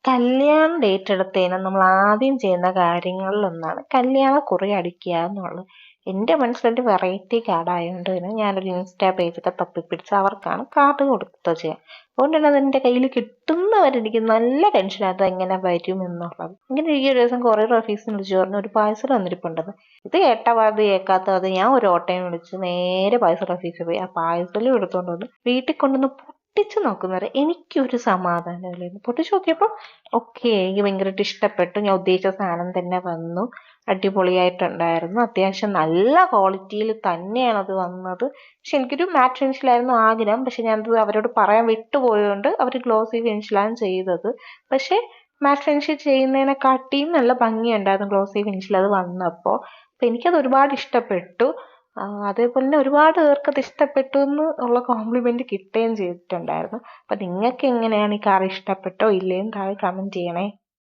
കല്യാണം ഡേറ്റ് എടുത്തതിന് നമ്മൾ ആദ്യം ചെയ്യുന്ന കാര്യങ്ങളിലൊന്നാണ് കല്യാണക്കുറി അടിക്കുക എന്നുള്ളത്. എൻ്റെ മനസ്സിലൊരു വെറൈറ്റി കാർഡായതുകൊണ്ട് തന്നെ ഞാനൊരു ഇൻസ്റ്റാ പേജൊക്കെ തപ്പിപ്പിടിച്ച് അവർക്കാണ് കാർഡ് കൊടുത്തത് ചെയ്യാൻ. അതുകൊണ്ട് തന്നെ അതെൻ്റെ കയ്യിൽ കിട്ടുന്നവരെ എനിക്ക് നല്ല ടെൻഷനാണ് എങ്ങനെ വരും എന്നുള്ളത്. ഇങ്ങനെ ഈ ഒരു ദിവസം കൊറിയർ ഓഫീസിൽ വിളിച്ച് പറഞ്ഞു ഒരു പാഴ്സൽ വന്നിരിപ്പുണ്ടെന്ന്. ഇത് കേട്ടപാട് കേൾക്കാത്തത് ഞാൻ ഒരു ഓട്ടയും വിളിച്ച് നേരെ പാഴ്സൽ ഓഫീസിൽ പോയി ആ പാഴ്സലും എടുത്തുകൊണ്ട് വന്ന് വീട്ടിൽ കൊണ്ടുവന്ന് പൊട്ടിച്ച് നോക്കുന്നവരെ എനിക്കൊരു സമാധാനമില്ലായിരുന്നു. പൊട്ടിച്ച് നോക്കിയപ്പോൾ ഓക്കെ, എനിക്ക് ഭയങ്കരമായിട്ട് ഇഷ്ടപ്പെട്ടു. ഞാൻ ഉദ്ദേശിച്ച സാധനം തന്നെ വന്നു. അടിപൊളിയായിട്ടുണ്ടായിരുന്നു. അത്യാവശ്യം നല്ല ക്വാളിറ്റിയിൽ തന്നെയാണ് അത് വന്നത്. പക്ഷെ എനിക്കൊരു മാറ്റ് ഫിനിഷിലായിരുന്നു ആഗ്രഹം. പക്ഷെ ഞാനത് അവരോട് പറയാൻ വിട്ടുപോയതുകൊണ്ട് അവർ ഗ്ലോസി ഫിനിഷിലാണ് ചെയ്തത്. പക്ഷെ മാറ്റ് ഫിനിഷിൽ ചെയ്യുന്നതിനെക്കാട്ടിയും നല്ല ഭംഗിയുണ്ടായിരുന്നു ഗ്ലോസി ഫിനിഷിൽ അത് വന്നപ്പോൾ. അപ്പം എനിക്കത് ഒരുപാട് ഇഷ്ടപ്പെട്ടു. അതേപോലെ തന്നെ ഒരുപാട് പേർക്ക് അത് ഇഷ്ടപ്പെട്ടു എന്ന് ഉള്ള കോംപ്ലിമെന്റ് കിട്ടുകയും ചെയ്തിട്ടുണ്ടായിരുന്നു. അപ്പം നിങ്ങൾക്ക് എങ്ങനെയാണ് ഈ കാർ ഇഷ്ടപ്പെട്ടോ ഇല്ലയോ താഴെ കമന്റ് ചെയ്യണേ.